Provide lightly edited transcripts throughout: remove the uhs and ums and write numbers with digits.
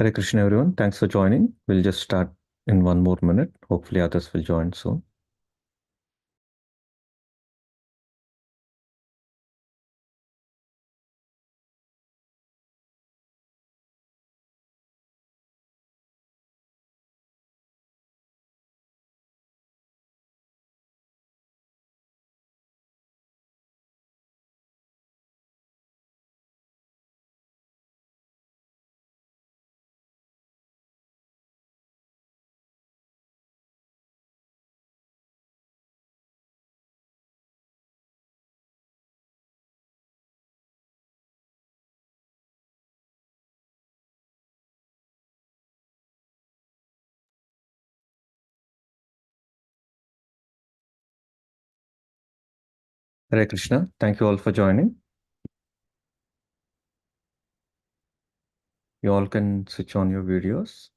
Hare Krishna, everyone. Thanks for joining. We'll just start in one more minute. Hopefully, others will join soon. Hare Krishna. Thank you all for joining. You all can switch on your videos.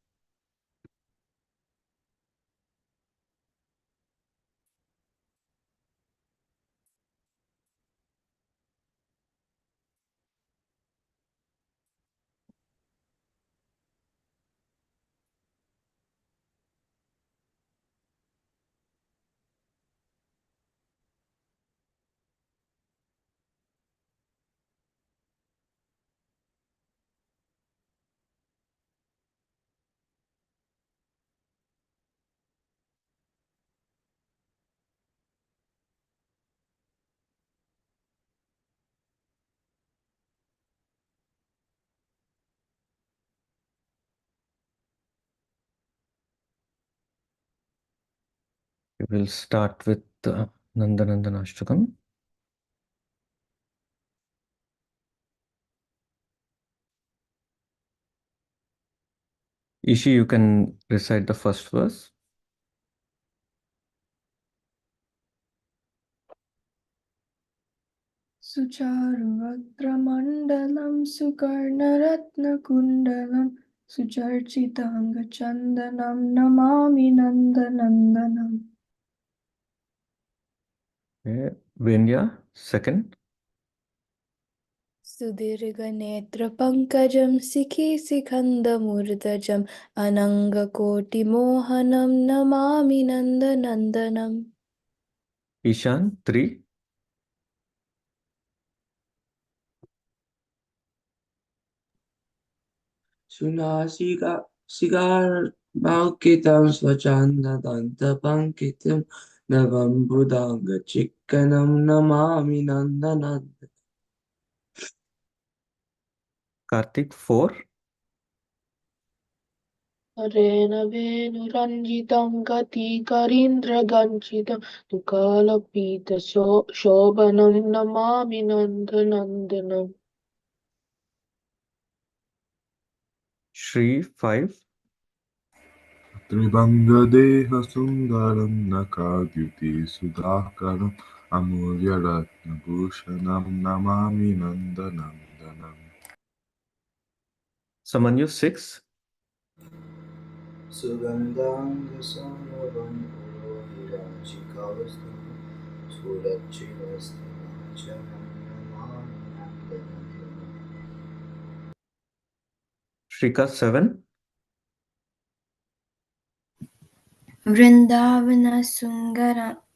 We will start with Nandanandana Ashtakam. Ishi, you can recite the first verse. सुचारुवक्त्रमण्डलं सुकर्णरत्नकुण्डलं सुचर्चिताङ्गचन्दनं Namami नन्दनन्दनम्. Venya, second. सुदीर्घनेत्रपङ्कजं शिखिशिखण्डमूर्धजम् अनङ्गकोटिमोहनं Namami नन्दनन्दनम्. Ishan, three. Sigarbankitam Swachandadantapankitam Navam Budanga Chikkanam Namami Nandanand. Karthik, four. हरेण वेणुरञ्जितं गतिकरीन्द्रगञ्चितं तुकालपीतशोभनं Namami नन्दनन्दनम्. Shri, five. Tribanga Sundaram Nakadyuti Sudhakaram Amulya Ratna Bhushanam Namami Nandanandanam. Samanyu, six. Sugandhanga Samavam Purohiranchikavastam Surachivastamachaham Namami Nandanandanam. Shrika, seven. Vrindavana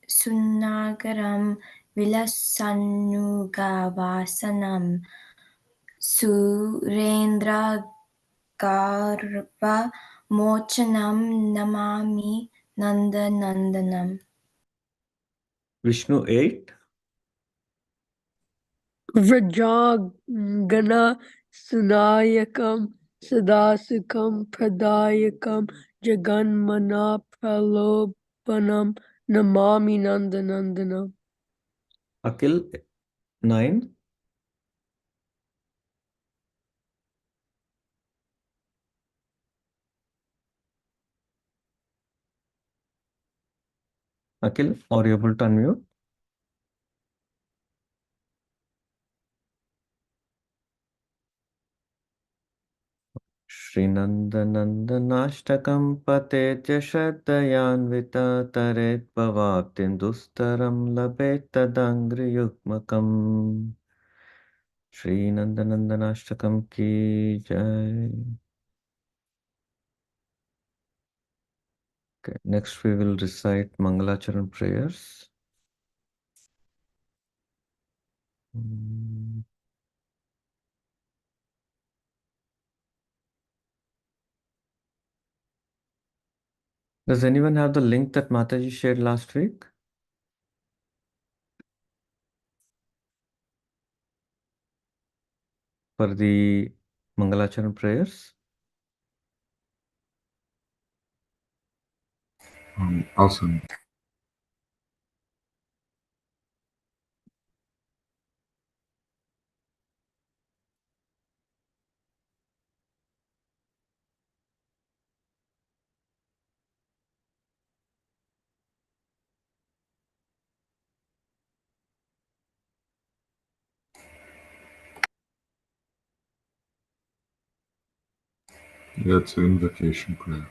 Sunnagaram Vilasannugavasanam Surendra Garva Mochanam Namami Nandanandanam. Vishnu, eight. Vrajagana Sunayakam Sadasukam Pradayakam Jaganmana Pralopanam Namami Nandanandanam. Akil, nine. Akil, are you able to unmute? Shrinandanandanashtakam patetya shraddhayanvita taret bhavaptindustaram labet tadangri yukmakam. Shrinandanandanashtakam ki jai. Okay, next we will recite Mangalacharan prayers. Does anyone have the link that Mataji shared last week? For the Mangalacharan prayers? I'll send. That's an invocation prayer.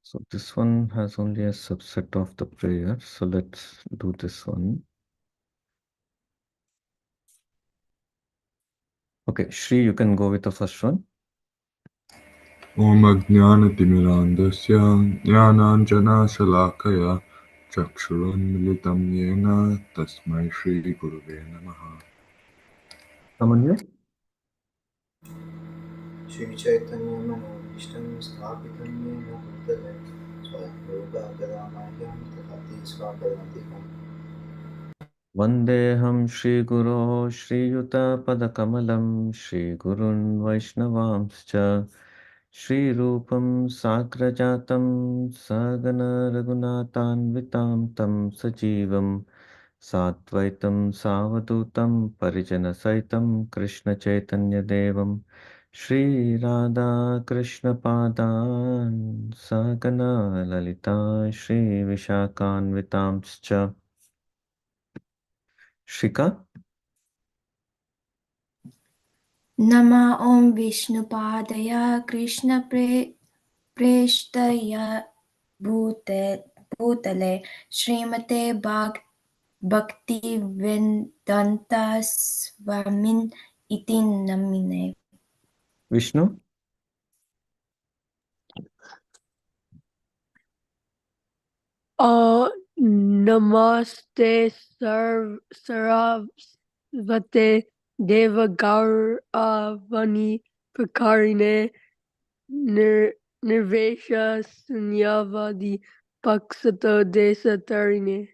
So this one has only a subset of the prayer. So let's do this one. Okay, Shri, you can go with the first one. Om Ajnanatimirandasya Jnananjana Chakshurunmilitam Yena Tasmai Shri Guruve Namaha. Samanya? Shri Chaitanya Manobhishtam Sthapitam Yena Bhutale Swayam Rupa Kadamahyam Tatati Swapadantikam Vandeham Shri Guru Shri Yuta Padakamalam Shri Gurun Vaishnavamscha Shri Rupam Sakrajatam Sagana Raghunathan Tam Sajivam Satvaitam Savadutam Parijana Saitam Krishna Chaitanya Devam Shri Radha Krishna Padan Sagana Lalita Shri Vishakanvitamscha. Shika? Nama Om Vishnupadaya Krishna Preshtaya Bhutale Srimate Bhakti Vedanta Swamin Iti Namine. Vishnu? Namaste Sarasvate Deva Gauravani Prakarine Nirvesha Sunyavadi Paksata Desatarine.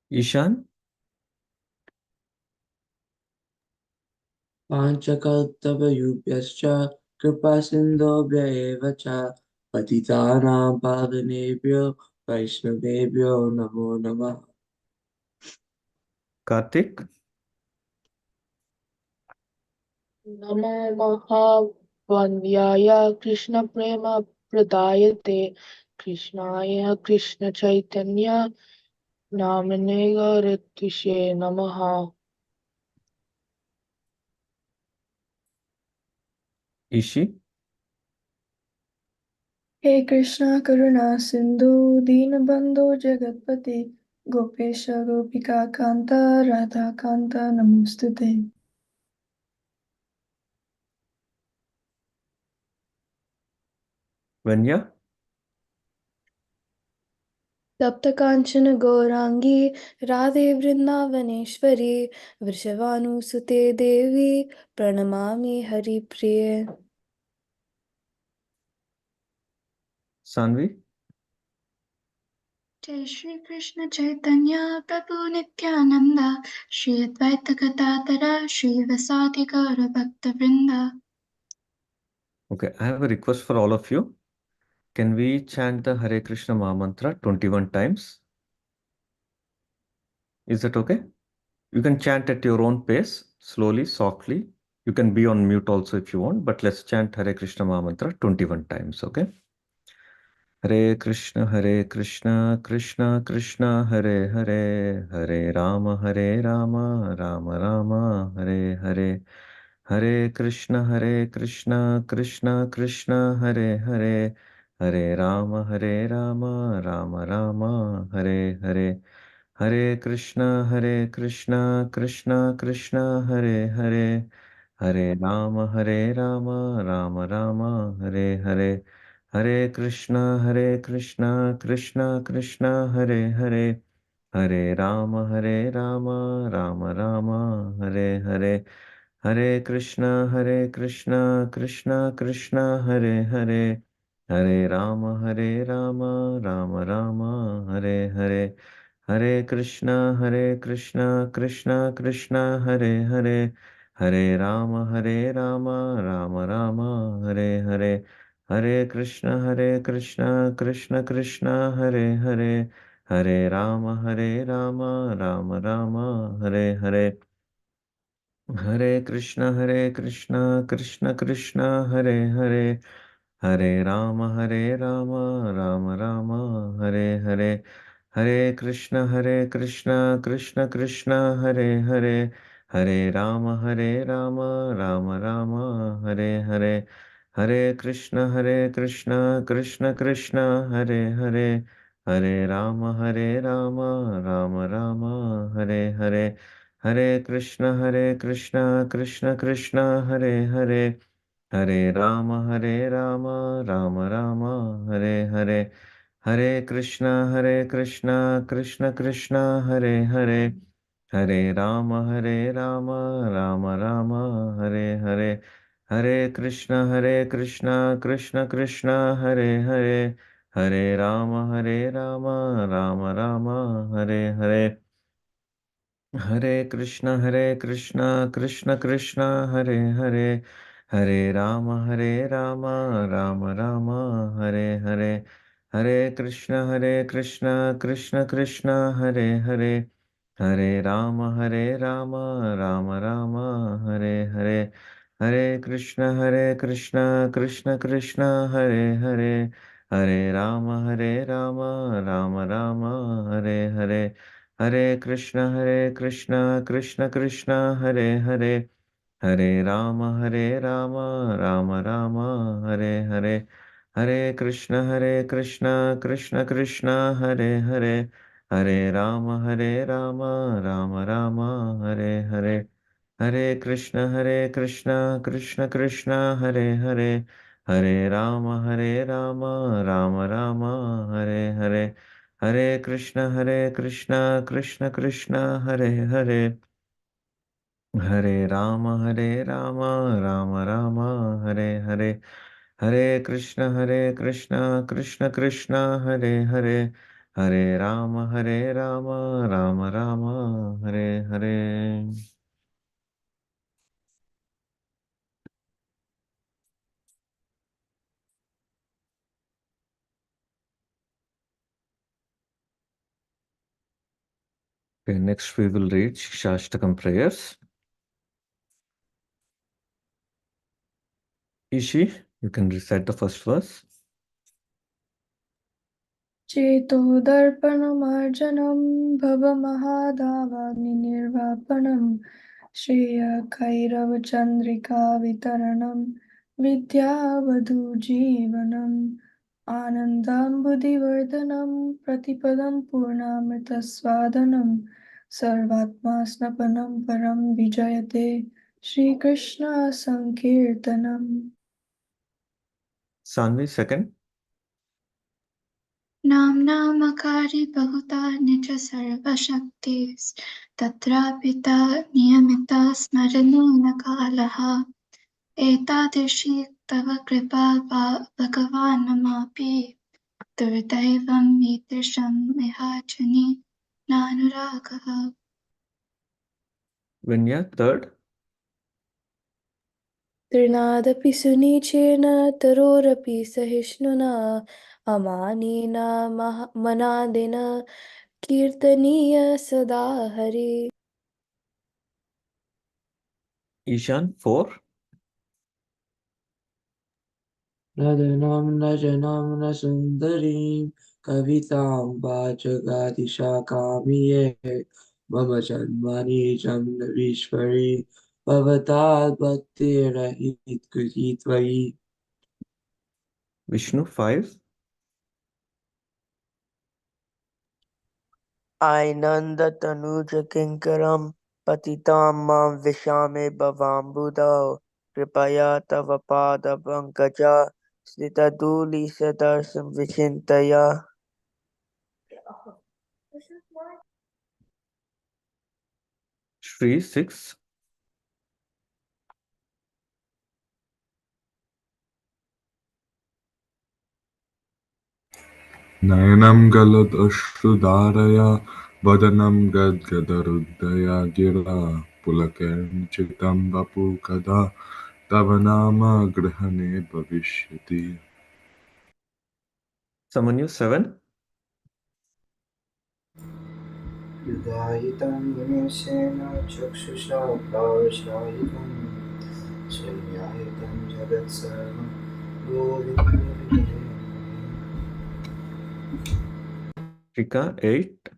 Ishan? पाञ्चकल्पतरुभ्यश्च कृपासिन्धुभ्य एव च पतितानां पावनेभ्यो वैष्णवेभ्यो नमो नमः। Karthik? नमो महावन्याय कृष्णप्रेमप्रदायते कृष्णाय कृष्णचैतन्य नामिने गौरत्विषे नमः। Ishi? हे कृष्ण करुणा सिंधु दीनबंधु जगतपते गोपेश गोपिका कांत राधा कांत नमोस्तुते। Vanya? तप्त कांचन गौरांगी राधे वृंदावनेश्वरी वृषभानुसुते देवी प्रणमामि हरिप्रिये। Sanvi? जय श्री कृष्ण चैतन्य प्रभु नित्यानंद श्री अद्वैत गदाधर श्रीवासादि गौर भक्त वृंद। Okay, I have a request for all of you. Can we chant the Hare Krishna Maha Mantra 21 times? Is that okay? You can chant at your own pace, slowly, softly. You can be on mute also if you want, but let's chant Hare Krishna Maha Mantra 21 times, okay? Hare Krishna, Krishna Krishna, Hare Hare, Hare Rama, Rama Rama, Hare Hare. Hare Krishna, Krishna Krishna, Hare Hare, Hare Rama, Rama Rama, Hare Hare. Hare Krishna, Krishna Krishna, Hare Hare, Hare Rama, Rama Rama, Hare Hare. Hare Krishna, Krishna Krishna, Hare Hare, Hare Rama, Rama Rama, Hare Hare. Hare Krishna, Krishna Krishna, Hare Hare, Hare Rama, Rama Rama, Hare Hare. Hare Krishna, Krishna Krishna, Hare Hare, Hare Rama, Rama Rama, Hare Hare. Hare Krishna, Krishna Krishna, Hare Hare, Hare Rama, Rama Rama, Hare Hare. Hare Krishna, Krishna Krishna, Hare Hare, Hare Rama, Rama Rama, Hare Hare. Hare Krishna, Krishna Krishna, Hare Hare, Hare Rama, Rama Rama, Hare Hare. Hare Krishna, Krishna Krishna, Hare Hare, Hare Rama, Rama Rama, Hare Hare. Hare Krishna, Krishna Krishna, Hare Hare, Hare Rama, Rama Rama, Hare Hare. Hare Krishna, Krishna Krishna, Hare Hare, Hare Rama, Rama Rama, Hare Hare. Hare Krishna, Krishna Krishna, Hare Hare, Hare Rama, Rama Rama, Hare Hare. Hare Krishna, Krishna Krishna, Hare Hare, Hare Rama, Rama Rama, Hare Hare. Hare Krishna, Krishna Krishna, Hare Hare, Hare Rama, Rama Rama, Hare Hare. Hare Krishna, Krishna Krishna, Hare Hare, Hare Rama, Rama Rama, Hare Hare. Hare Krishna, Krishna Krishna, Hare Hare, Hare Rama, Rama Rama, Hare Hare. Hare Krishna, Krishna Krishna, Hare Hare, Hare Rama, Rama Rama, Hare Hare. Hare Krishna, Krishna Krishna, Hare Hare, Hare Rama, Rama Rama, Hare Hare. Hare Krishna, Krishna Krishna, Hare Hare, Hare Rama, Rama Rama, Hare Hare. Hare Krishna, Krishna Krishna, Hare Hare, Hare Rama, Rama Rama, Hare Hare. Okay, next we will read Shashtakam prayers. Ishi, you can recite the first verse. चेतोदर्पणमार्जनं भवमहादावाग्निर्वापनं श्रेयकैरवचन्द्रिकावितरणं विद्यावधूजीवनम् आनन्दाम्बुधिवर्धनं प्रतिपदं पूर्णामृतस्वादनं सर्वात्मा स्नपनं परं विजयते Shrikrishna संकीर्तनम्. Sanvi, second. नाम्नामकारि बहुता निज सर्वशक्तिस् तत्रापिता नियमिता स्मरणेन कालः एतादृशी तव कृपा भगवान् ममापि दुर्दैवं मीदृशं मिहाचनि नानुरागः. Vinya, third. तृणादपि सुनीचेन तरोरपि सहिष्णुना अमानेन मनादेन कीर्तनीय सदा हरि. Ishan, four. नदनं नजनं न सुन्दरीं कवितां वाचगादिशाखामिये मम जन्मनि जन्मवीश्वरि भवतात् भक्तिरहितकृति त्वयि Vishnu 5. आनन्दतनुजकिङ्करं पतितां मां विशामे भवाम्बुधौ कृपया तव पादपङ्कजा स्थितधूलिसदर्शं विचिन्तया Shri 6. नयनं गलदश्रुधारया वदनं गद्गदरुद्धया गिरा पुलकैर्चितं वपु कदा तव नाम गृहणे भविष्यति। Samanyu 7. युधायितं निमेषेण चक्षुषा भावशायितं शय्यायितं जगत्सर्वं गोविन्दविदे Rika 8.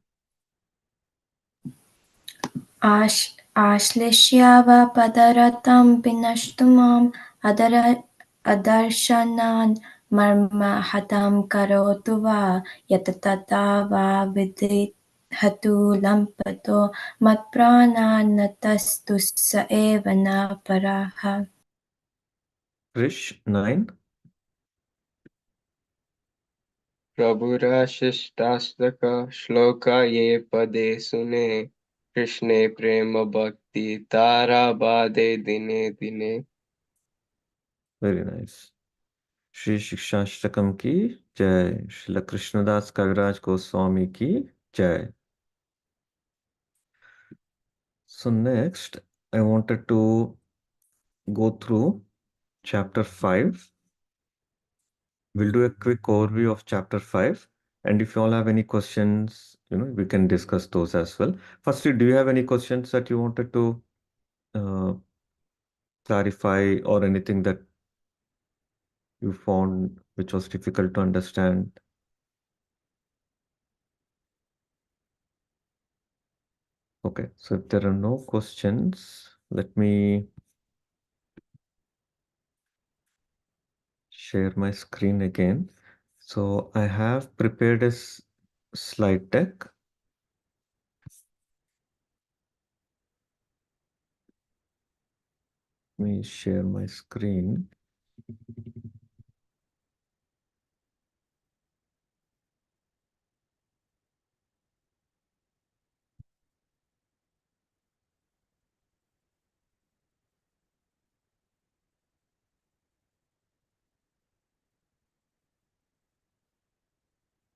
आश्लिष्यावपदरतं विनष्टु माम् अदर्शनान् मर्महतं करोतु वा यत् तथा वा विदिहतु लम्पतो मत्प्राणान्नतस्तु स एव न परः Krish 9. प्रभुराशिष्टास्तक श्लोका ये पदे सुने कृष्णे प्रेम भक्ति तारा बाधे दिने दिने। Very nice. Shri Shikshashtakam ki jai. Srila Krishnadas Kaviraj Goswami ki jai. So next, I wanted to go through chapter 5. We'll do a quick overview of chapter 5. And if you all have any questions, we can discuss those as well. Firstly, do you have any questions that you wanted to clarify or anything that you found which was difficult to understand? Okay, so if there are no questions, let me share my screen again. So I have prepared a slide deck. Let me share my screen.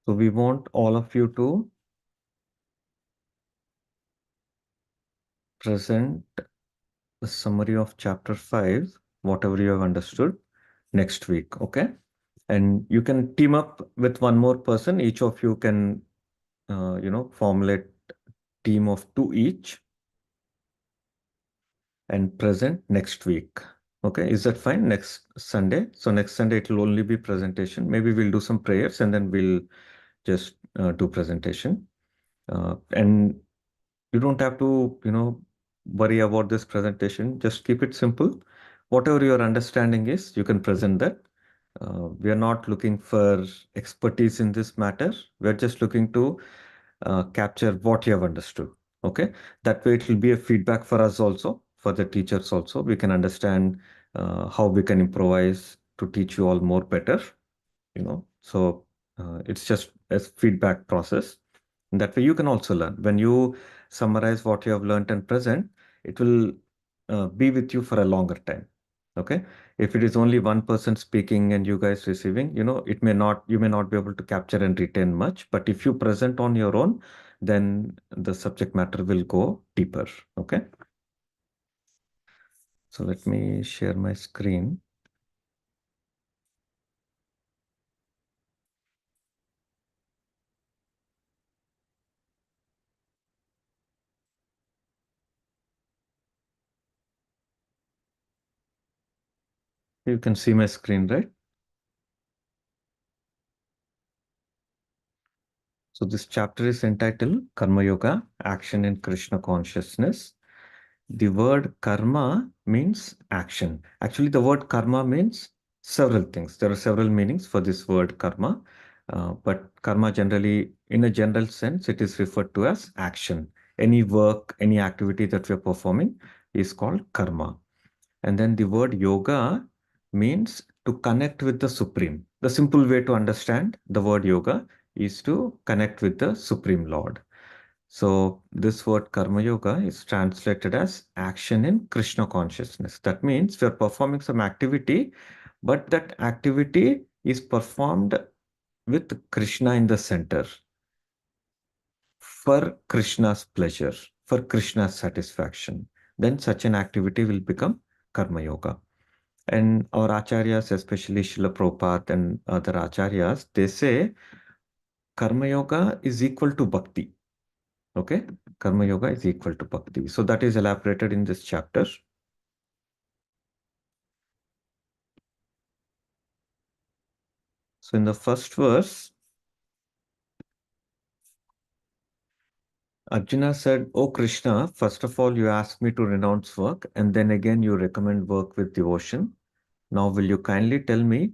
So we want all of you to present a summary of chapter 5, whatever you have understood, next week, okay? And you can team up with one more person. Each of you can, formulate team of 2 each and present next week. Okay, is that fine? Next Sunday. So next Sunday it will only be presentation. Maybe we'll do some prayers and then we'll just do presentation. And you don't have to, worry about this presentation. Just keep it simple. Whatever your understanding is, you can present that. We are not looking for expertise in this matter. We're just looking to capture what you have understood. Okay, that way it will be a feedback for us also, for the teachers also. We can understand how we can improvise to teach you all more better. So it's just a feedback process. And that way you can also learn. When you summarize what you have learned and present, it will be with you for a longer time. Okay, if it is only one person speaking and you guys receiving, you may not be able to capture and retain much. But if you present on your own, then the subject matter will go deeper. Okay, so let me share my screen. You can see my screen, right? So this chapter is entitled Karma Yoga, Action in Krishna Consciousness. The word karma means action. Actually, the word karma means several things. There are several meanings for this word karma. But karma generally, in a general sense, it is referred to as action. Any work, any activity that we are performing is called karma. And then the word yoga means to connect with the Supreme. The simple way to understand the word yoga is to connect with the Supreme Lord. So this word karma yoga is translated as action in Krishna consciousness. That means we are performing some activity, but that activity is performed with Krishna in the center for Krishna's pleasure, for Krishna's satisfaction. Then such an activity will become karma yoga. And our acharyas, especially Srila Prabhupada and other acharyas, they say karma yoga is equal to bhakti. Okay, karma yoga is equal to bhakti. So that is elaborated in this chapter. So in the first verse, Arjuna said, "O Krishna, first of all, you asked me to renounce work, and then again you recommend work with devotion. Now, will you kindly tell me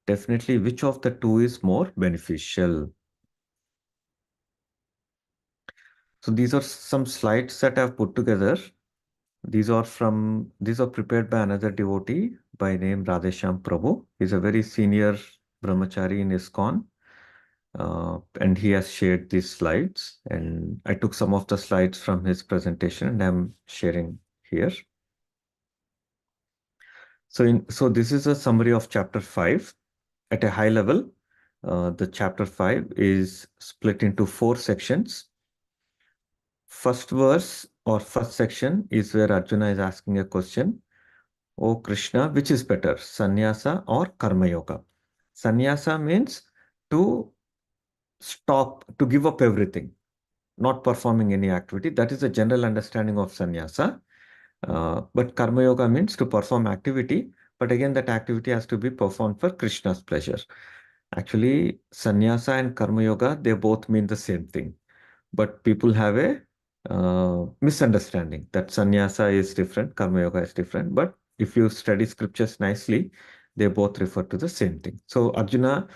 definitely which of the two is more beneficial?" So these are some slides that I've put together. These are prepared by another devotee by name Radhesham Prabhu. He's a very senior brahmachari in ISKCON. And he has shared these slides, and I took some of the slides from his presentation and I'm sharing here. So this is a summary of chapter 5 at a high level. The chapter 5 is split into 4 sections. First verse or first section is where Arjuna is asking a question. "O Krishna, which is better, sannyasa or karma yoga?" Sannyasa means to stop, to give up everything, not performing any activity. That is the general understanding of sannyasa. But karma yoga means to perform activity, but again, that activity has to be performed for Krishna's pleasure. Actually, sannyasa and karma yoga, they both mean the same thing. But people have a misunderstanding that sannyasa is different, karma yoga is different. But if you study scriptures nicely, they both refer to the same thing. So Arjuna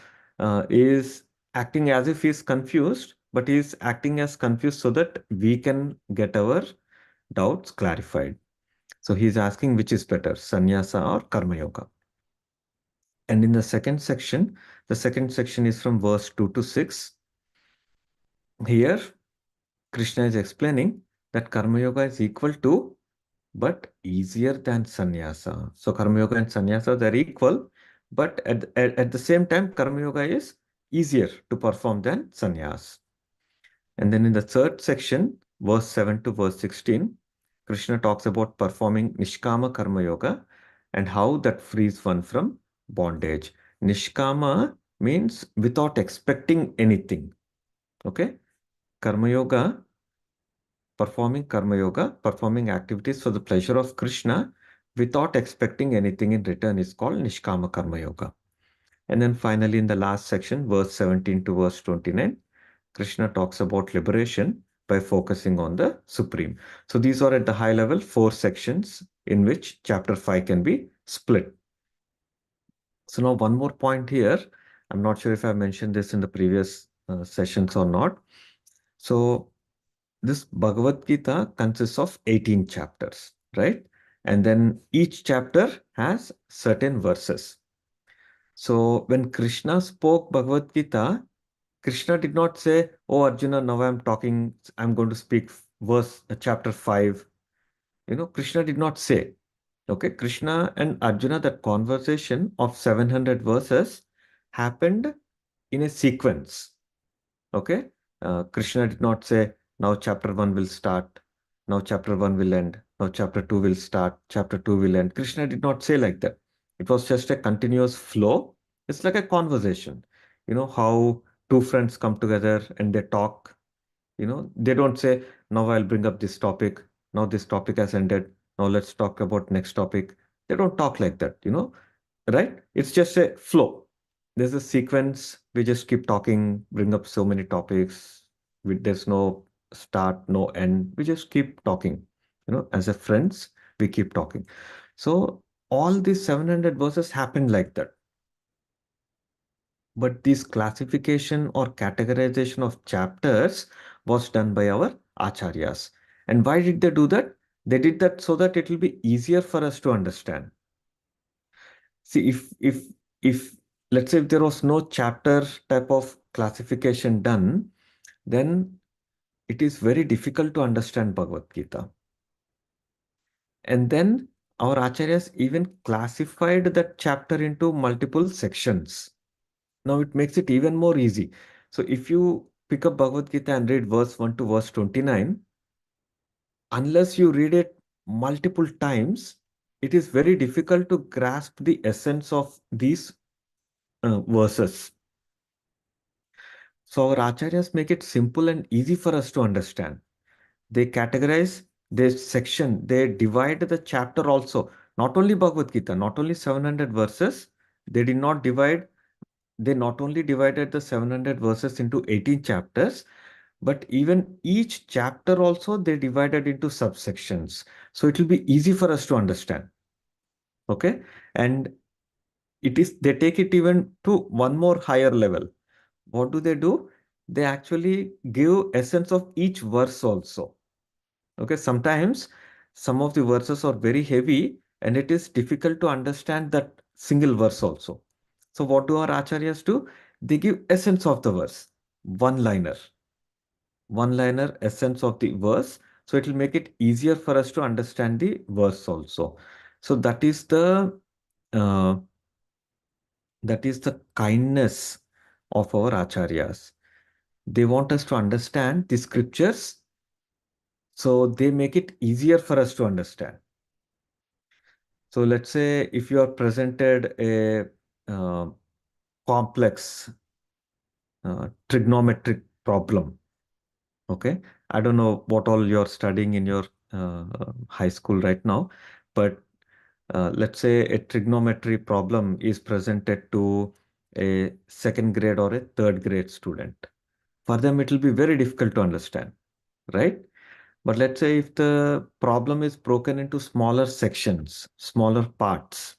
is acting as if he's confused, but he's acting as confused so that we can get our doubts clarified. So he's asking which is better, sannyasa or karma yoga. And in the second section is from verse 2 to 6. Here, Krishna is explaining that karma yoga is equal to but easier than sannyasa. So karma yoga and sannyasa, they're equal, but at the same time, karma yoga is easier to perform than sannyas. And then in the third section, verse 7 to verse 16, Krishna talks about performing Nishkama Karma Yoga and how that frees one from bondage. Nishkama means without expecting anything. Okay? Karma Yoga, performing activities for the pleasure of Krishna without expecting anything in return is called Nishkama Karma Yoga. And then finally, in the last section, verse 17 to verse 29, Krishna talks about liberation by focusing on the Supreme. So these are at the high level 4 sections in which chapter 5 can be split. So now one more point here. I'm not sure if I mentioned this in the previous sessions or not. So this Bhagavad Gita consists of 18 chapters, right? And then each chapter has certain verses. So when Krishna spoke Bhagavad Gita, Krishna did not say, "Oh Arjuna, now I'm going to speak chapter 5." Krishna did not say. Okay, Krishna and Arjuna, that conversation of 700 verses happened in a sequence. Okay, Krishna did not say, "Now chapter 1 will start, now chapter 1 will end, now chapter 2 will start, chapter 2 will end." Krishna did not say like that. It was just a continuous flow. It's like a conversation. You know how two friends come together and they talk. They don't say, "Now I'll bring up this topic. Now this topic has ended. Now let's talk about next topic." They don't talk like that, right? It's just a flow. there's a sequence, we just keep talking, bring up so many topics. There's no start, no end. We just keep talking. As a friends, we keep talking. So all these 700 verses happened like that. But this classification or categorization of chapters was done by our acharyas. And why did they do that? They did that so that it will be easier for us to understand. See, if let's say if there was no chapter type of classification done, then it is very difficult to understand Bhagavad Gita. And then our acharyas even classified that chapter into multiple sections. Now it makes it even more easy. So if you pick up Bhagavad Gita and read verse 1 to verse 29, unless you read it multiple times, it is very difficult to grasp the essence of these verses. So our acharyas make it simple and easy for us to understand. They categorize this section, they divide the chapter also. Not only Bhagavad Gita, not only 700 verses, they did not divide, they not only divided the 700 verses into 18 chapters, but even each chapter also they divided into subsections. So it will be easy for us to understand. Okay. And they take it even to one more higher level. What do? They actually give essence of each verse also. Okay, sometimes some of the verses are very heavy and it is difficult to understand that single verse also. So what do our acharyas do? They give essence of the verse, one-liner essence of the verse. So it will make it easier for us to understand the verse also. So uh, that is the kindness of our acharyas. They want us to understand the scriptures, so they make it easier for us to understand. So let's say if you are presented a complex trigonometric problem, okay? I don't know what all you're studying in your high school right now, but let's say a trigonometry problem is presented to a second grade or a third grade student. For them, it will be very difficult to understand, right? But let's say if the problem is broken into smaller sections, smaller parts,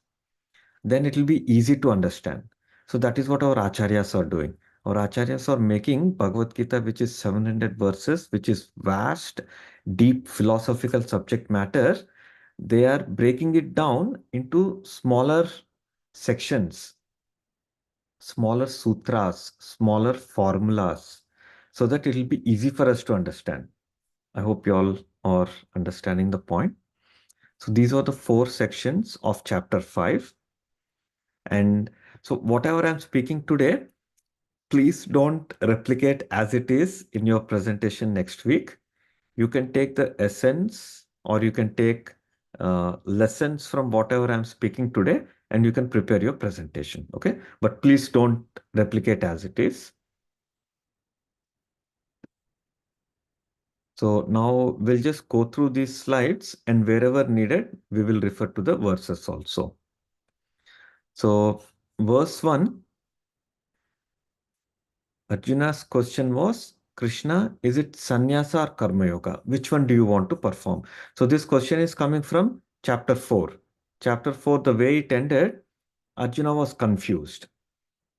then it will be easy to understand. So that is what our acharyas are doing. Our acharyas are making Bhagavad Gita, which is 700 verses, which is vast, deep philosophical subject matter. They are breaking it down into smaller sections, smaller sutras, smaller formulas, so that it will be easy for us to understand. I hope you all are understanding the point. So these are the 4 sections of chapter 5. And so whatever I'm speaking today, please don't replicate as it is in your presentation next week. You can take the essence or you can take lessons from whatever I'm speaking today and you can prepare your presentation. Okay. But please don't replicate as it is. So now we'll just go through these slides and wherever needed, we will refer to the verses also. So verse 1, Arjuna's question was, Krishna, is it sannyasa or karma yoga? Which one do you want to perform? So this question is coming from chapter 4. Chapter 4, the way it ended, Arjuna was confused.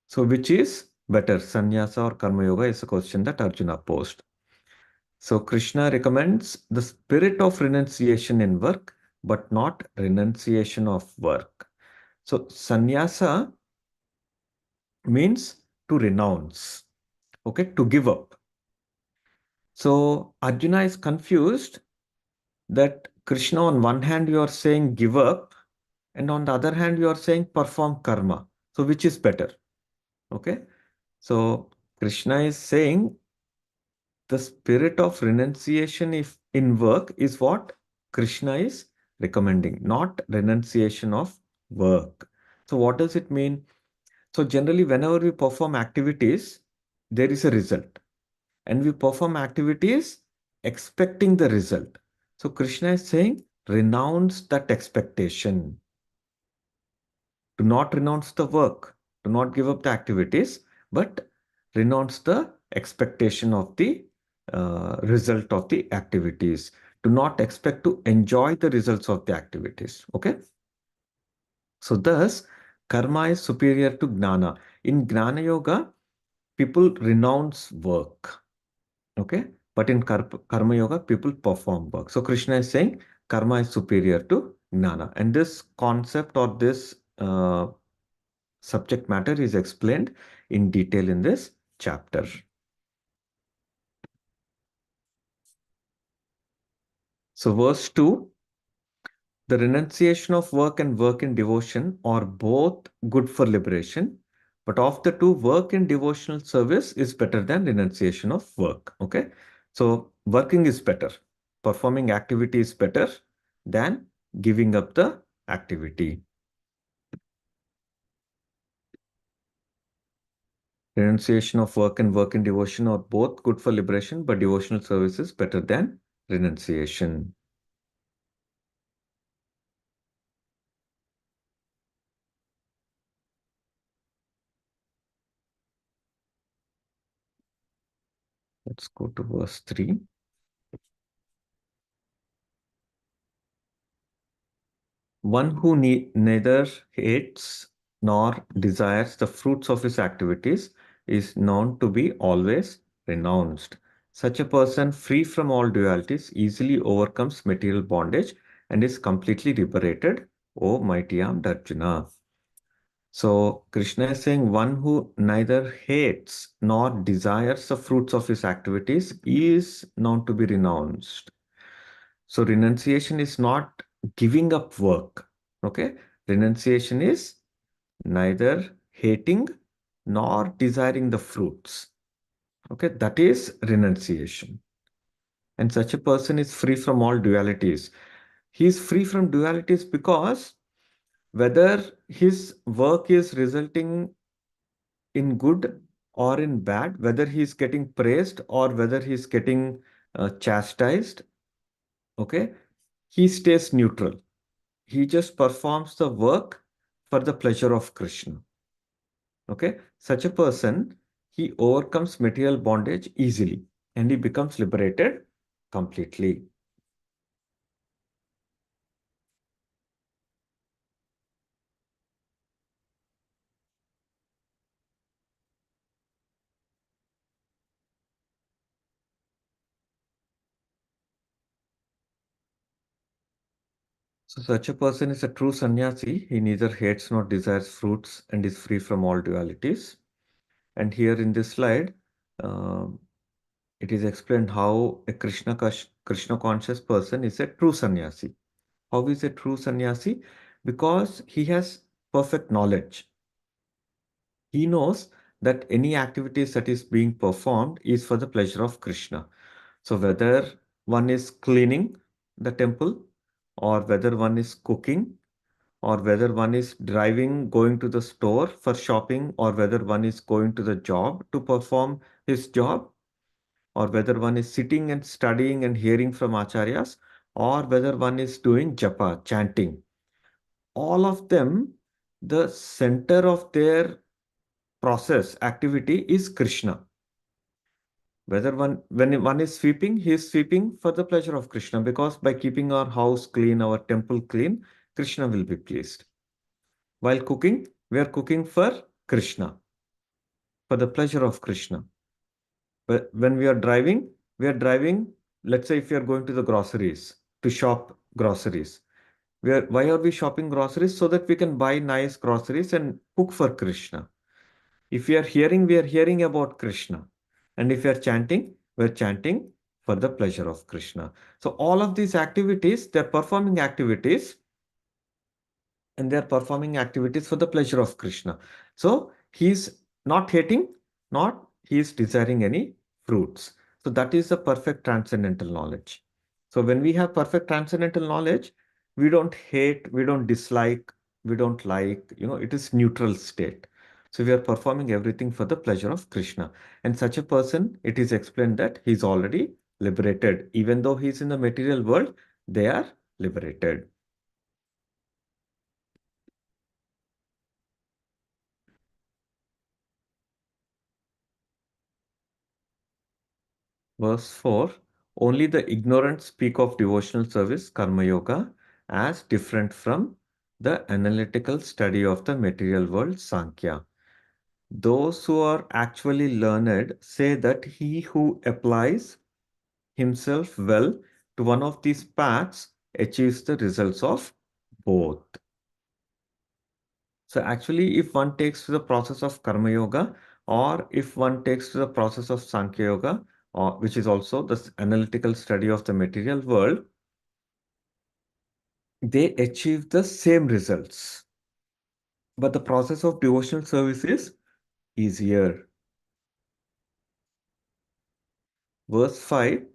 So which is better, sannyasa or karma yoga, is a question that Arjuna posed. So Krishna recommends the spirit of renunciation in work, but not renunciation of work. So sannyasa means to renounce, okay, to give up. So Arjuna is confused that Krishna, on one hand, you are saying give up, and on the other hand, you are saying perform karma. So which is better? Okay. So Krishna is saying the spirit of renunciation if in work is what Krishna is recommending, not renunciation of work. So what does it mean? So generally, whenever we perform activities, there is a result. And we perform activities expecting the result. So Krishna is saying, renounce that expectation. Do not renounce the work. Do not give up the activities, but renounce the expectation of the result of the activities. Do not expect to enjoy the results of the activities. Okay. So thus, karma is superior to gnana. In gnana yoga, people renounce work. Okay. But in karma yoga, people perform work. So Krishna is saying karma is superior to gnana. And this concept or this subject matter is explained in detail in this chapter. So verse 2, the renunciation of work and work in devotion are both good for liberation, but of the two, work in devotional service is better than renunciation of work. Okay. So working is better. Performing activity is better than giving up the activity. Renunciation of work and work in devotion are both good for liberation, but devotional service is better than renunciation. Let's go to verse 3. One who neither hates nor desires the fruits of his activities is known to be always renounced. Such a person, free from all dualities, easily overcomes material bondage and is completely liberated, O mighty armed Arjuna. So Krishna is saying one who neither hates nor desires the fruits of his activities is known to be renounced. So renunciation is not giving up work. Okay. Renunciation is neither hating nor desiring the fruits. Okay. That is renunciation. And such a person is free from all dualities. He is free from dualities because whether his work is resulting in good or in bad, whether he is getting praised or whether he is getting chastised, okay, he stays neutral. He just performs the work for the pleasure of Krishna. Okay, such a person, he overcomes material bondage easily and he becomes liberated completely. So such a person is a true sannyasi. He neither hates nor desires fruits and is free from all dualities. And here in this slide, it is explained how a Krishna conscious person is a true sannyasi. How is a true sannyasi? Because he has perfect knowledge. He knows that any activities that is being performed is for the pleasure of Krishna. So whether one is cleaning the temple or whether one is cooking or whether one is driving, going to the store for shopping, or whether one is going to the job to perform his job, or whether one is sitting and studying and hearing from acharyas, or whether one is doing japa, chanting. All of them, the center of their process, activity is Krishna. Whether when one is sweeping, he is sweeping for the pleasure of Krishna, because by keeping our house clean, our temple clean, Krishna will be pleased. While cooking, we are cooking for Krishna, for the pleasure of Krishna. But when we are driving, let's say if you are going to the groceries, to shop groceries. Why are we shopping groceries? So that we can buy nice groceries and cook for Krishna. If we are hearing about Krishna. And if we are chanting, we're chanting for the pleasure of Krishna. So all of these activities, they're performing activities, and they're performing activities for the pleasure of Krishna. So he's not hating, not he is desiring any fruits. So that is the perfect transcendental knowledge. So when we have perfect transcendental knowledge, we don't hate, we don't dislike, we don't like, it is neutral state. So we are performing everything for the pleasure of Krishna. And such a person, it is explained that he's already liberated. Even though he's in the material world, they are liberated. Verse 4, only the ignorant speak of devotional service, karma yoga, as different from the analytical study of the material world, Sankhya. Those who are actually learned say that he who applies himself well to one of these paths achieves the results of both. So actually, if one takes to the process of Karma Yoga, or if one takes to the process of Sankhya Yoga, or which is also the analytical study of the material world, they achieve the same results. But the process of devotional service is easier. Verse 5,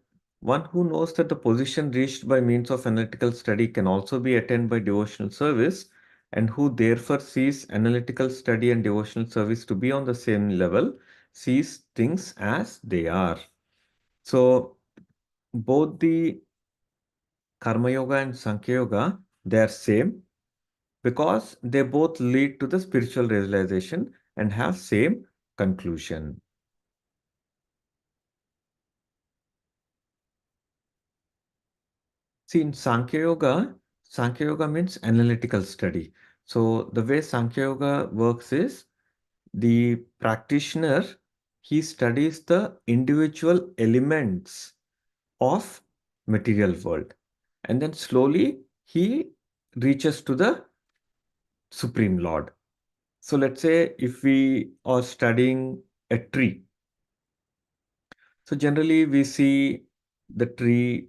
one who knows that the position reached by means of analytical study can also be attained by devotional service, and who therefore sees analytical study and devotional service to be on the same level, sees things as they are. So both the Karma Yoga and Sankhya Yoga, they are same because they both lead to the spiritual realization and have same conclusion. See, in Sankhya Yoga means analytical study. So the way Sankhya Yoga works is the practitioner, he studies the individual elements of material world, and then slowly he reaches to the Supreme Lord. So let's say if we are studying a tree, so generally we see the tree,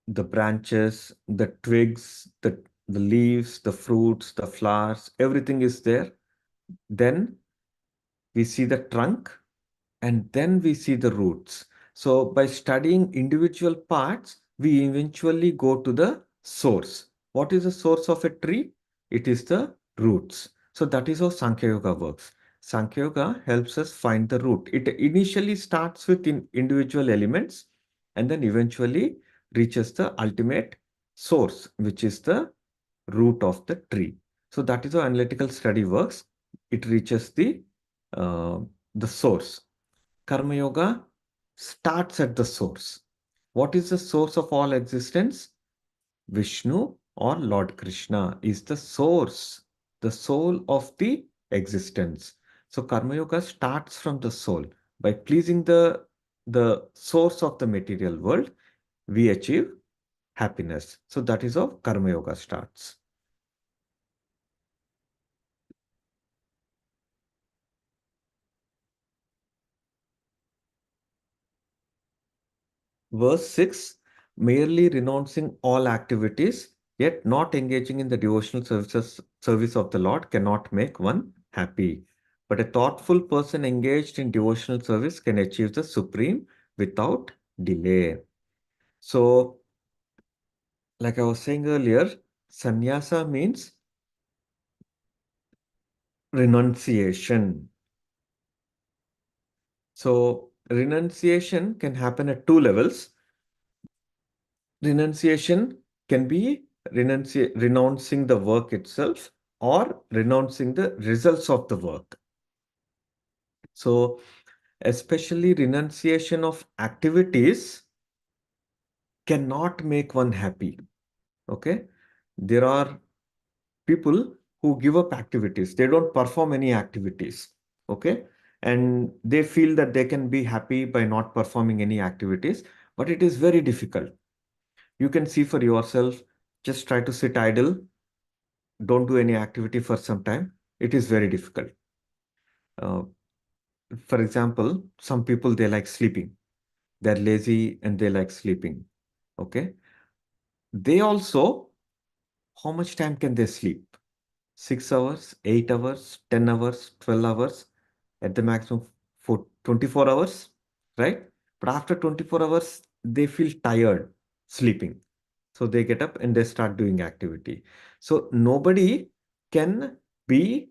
the branches, the twigs, the leaves, the fruits, the flowers, everything is there. Then we see the trunk, and then we see the roots. So by studying individual parts, we eventually go to the source. What is the source of a tree? It is the roots. So that is how Sankhya Yoga works. Sankhya Yoga helps us find the root. It initially starts with individual elements and then eventually reaches the ultimate source, which is the root of the tree. So that is how analytical study works. It reaches uh, the source. Karma Yoga starts at the source. What is the source of all existence? Vishnu or Lord Krishna is the source, the soul of the existence. So Karma Yoga starts from the soul. By pleasing the source of the material world, we achieve happiness. So that is how Karma Yoga starts. Verse 6, merely renouncing all activities, yet not engaging in the devotional service of the Lord cannot make one happy. But a thoughtful person engaged in devotional service can achieve the supreme without delay. So, like I was saying earlier, sannyasa means renunciation. So, renunciation can happen at two levels. Renunciation can be renouncing the work itself or renouncing the results of the work. So, especially renunciation of activities cannot make one happy. Okay. There are people who give up activities, they don't perform any activities. Okay. And they feel that they can be happy by not performing any activities, but it is very difficult. You can see for yourself, just try to sit idle, don't do any activity for some time. It is very difficult. Uh, for example, some people, they like sleeping. They're lazy and they like sleeping. Okay. They also, how much time can they sleep? 6 hours, 8 hours, 10 hours, 12 hours, at the maximum for 24 hours, right? But after 24 hours, they feel tired sleeping. So they get up and they start doing activity. So nobody can be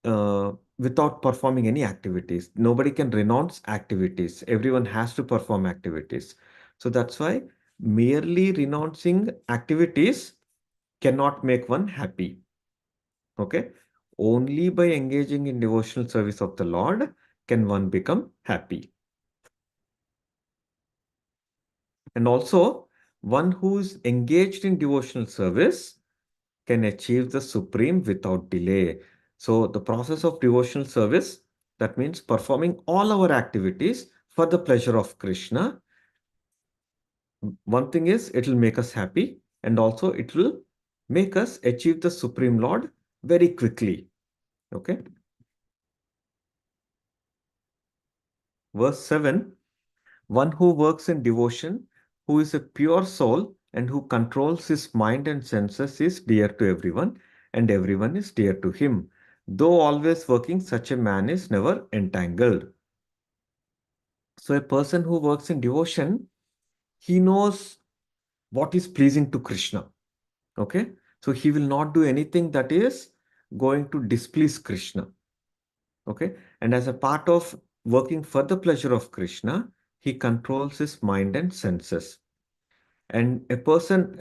without performing any activities. Nobody can renounce activities. Everyone has to perform activities. So that's why merely renouncing activities cannot make one happy. Okay. Only by engaging in devotional service of the Lord can one become happy. And also, one who is engaged in devotional service can achieve the supreme without delay. So, the process of devotional service, that means performing all our activities for the pleasure of Krishna. One thing is, it will make us happy, and also it will make us achieve the Supreme Lord very quickly. Okay. Verse 7, one who works in devotion, who is a pure soul and who controls his mind and senses is dear to everyone, and everyone is dear to him. Though always working, such a man is never entangled. So, a person who works in devotion, he knows what is pleasing to Krishna. Okay. So, he will not do anything that is going to displease Krishna. Okay. And as a part of working for the pleasure of Krishna, he controls his mind and senses. And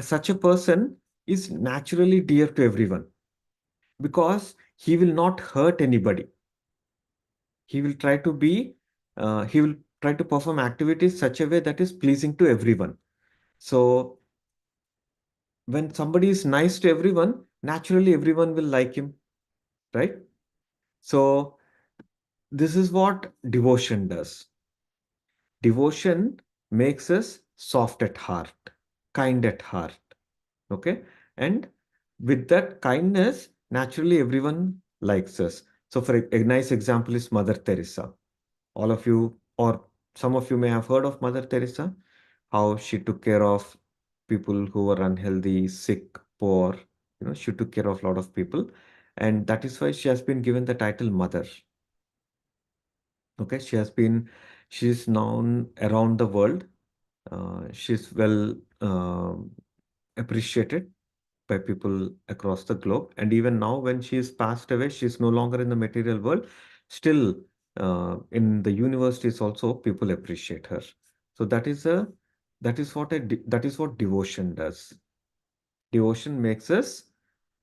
such a person is naturally dear to everyone because he will not hurt anybody. He will try to he will try to perform activities such a way that is pleasing to everyone. So when somebody is nice to everyone, naturally everyone will like him, right? So this is what devotion does. Devotion makes us soft at heart, kind at heart. Okay. And with that kindness, naturally everyone likes us. So for a nice example is Mother Teresa. All of you, or some of you may have heard of Mother Teresa, how she took care of people who were unhealthy, sick, poor. She took care of a lot of people. And that is why she has been given the title Mother. Okay. She's known around the world. She's well appreciated by people across the globe. And even now, when she is passed away, she's no longer in the material world. Still, in the universities also, people appreciate her. So that is what devotion does. Devotion makes us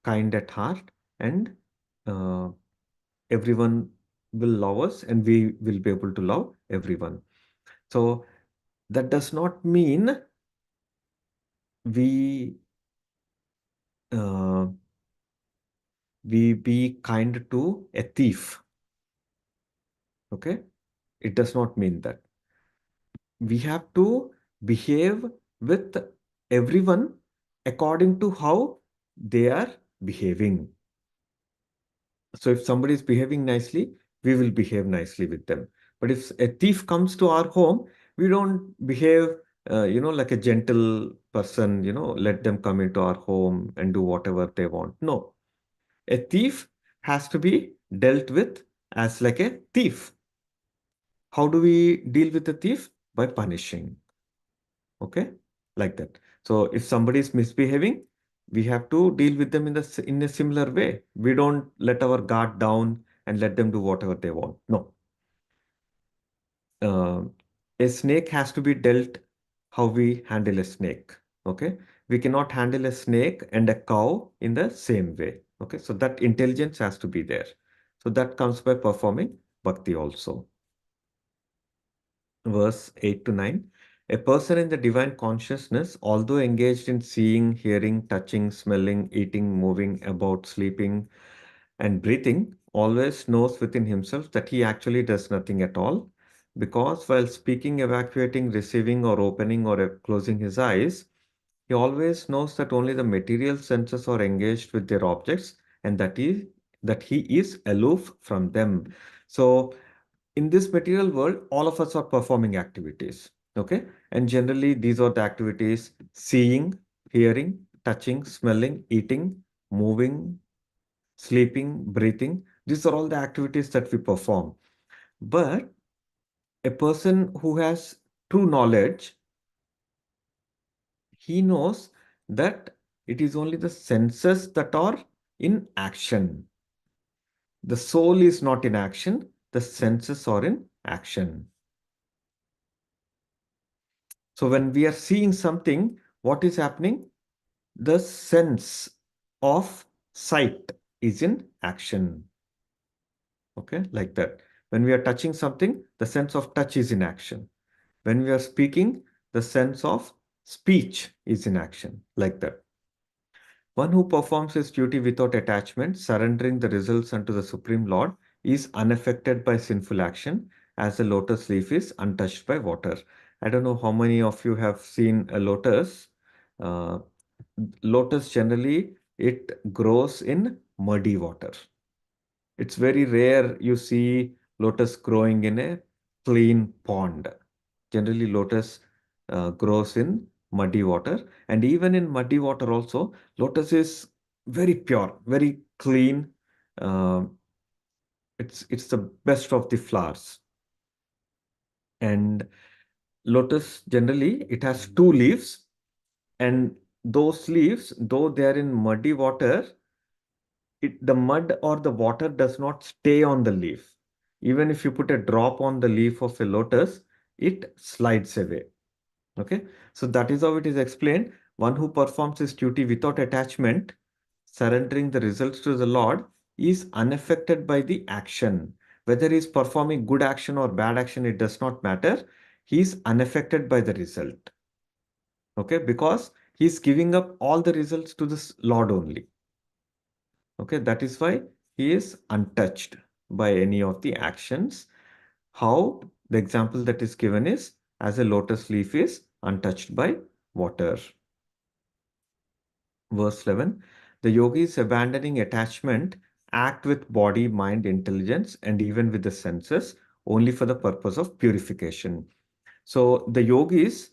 kind at heart, and uh, everyone will love us, and we will be able to love everyone. So that does not mean we uh, we be kind to a thief. Okay. It does not mean that. We have to behave with everyone according to how they are behaving. So if somebody is behaving nicely, we will behave nicely with them. But if a thief comes to our home, we don't behave, like a gentle person, let them come into our home and do whatever they want. No, a thief has to be dealt with as like a thief. How do we deal with the thief? By punishing. Okay, like that. So if somebody is misbehaving, we have to deal with them in a similar way. We don't let our guard down and let them do whatever they want. No. Uh, a snake has to be dealt how we handle a snake. Okay, we cannot handle a snake and a cow in the same way. Okay, so that intelligence has to be there. So that comes by performing bhakti also. Verse 8 to 9. A person in the divine consciousness, although engaged in seeing, hearing, touching, smelling, eating, moving about, sleeping, and breathing, always knows within himself that he actually does nothing at all. Because while speaking, evacuating, receiving, or opening or closing his eyes, he always knows that only the material senses are engaged with their objects and that he is aloof from them. So in this material world, all of us are performing activities. Okay. And generally, these are the activities: seeing, hearing, touching, smelling, eating, moving, sleeping, breathing. These are all the activities that we perform. But a person who has true knowledge, he knows that it is only the senses that are in action. The soul is not in action, the senses are in action. So when we are seeing something, what is happening? The sense of sight is in action. Okay, like that. When we are touching something, the sense of touch is in action. When we are speaking, the sense of Speech is in action, like that. One who performs his duty without attachment, surrendering the results unto the Supreme Lord, is unaffected by sinful action, as the lotus leaf is untouched by water. I don't know how many of you have seen a lotus. Uh, Lotus generally, it grows in muddy water. It's very rare you see lotus growing in a clean pond. Generally, lotus grows in muddy water, and even in muddy water also, lotus is very pure, very clean. Uh, it's the best of the flowers. And lotus generally it has two leaves, and those leaves, though they are in muddy water, the mud or the water does not stay on the leaf. Even if you put a drop on the leaf of a lotus, it slides away. Okay, so that is how it is explained. One who performs his duty without attachment, surrendering the results to the Lord, is unaffected by the action. Whether he is performing good action or bad action, it does not matter. He is unaffected by the result. Okay, because he is giving up all the results to the Lord only. Okay, that is why he is untouched by any of the actions. How? The example that is given is as a lotus leaf is untouched by water. Verse 11, the yogis abandoning attachment act with body, mind, intelligence, and even with the senses only for the purpose of purification. So the yogis,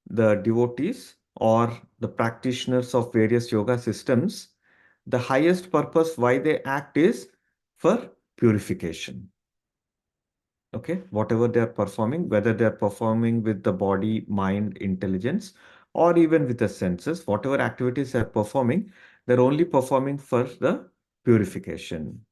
the devotees, or the practitioners of various yoga systems, the highest purpose why they act is for purification. Okay, whatever they are performing, whether they are performing with the body, mind, intelligence, or even with the senses, whatever activities they are performing, they're only performing for the purification.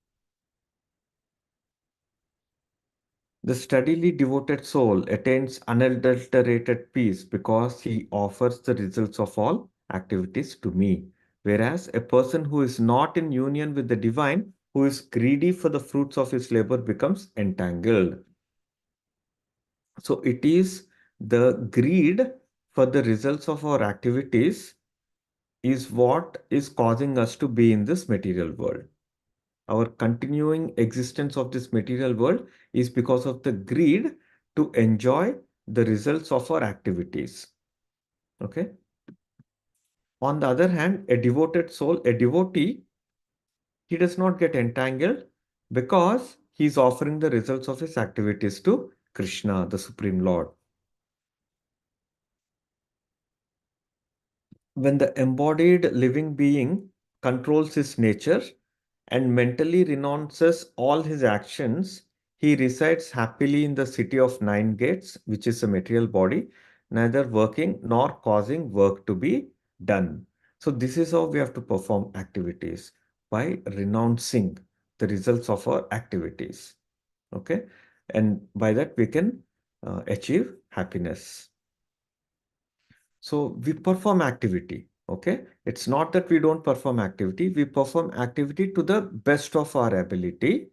The steadily devoted soul attains unadulterated peace because he offers the results of all activities to me. Whereas a person who is not in union with the divine, who is greedy for the fruits of his labor, becomes entangled. So it is the greed for the results of our activities is what is causing us to be in this material world. Our continuing existence of this material world is because of the greed to enjoy the results of our activities. Okay. On the other hand, a devoted soul, a devotee, he does not get entangled because he is offering the results of his activities to Krishna, the Supreme Lord. When the embodied living being controls his nature and mentally renounces all his actions, he resides happily in the city of nine gates, which is a material body, neither working nor causing work to be done. So this is how we have to perform activities, by renouncing the results of our activities. Okay, and by that we can achieve happiness. So we perform activity. Okay, it's not that we don't perform activity. We perform activity to the best of our ability,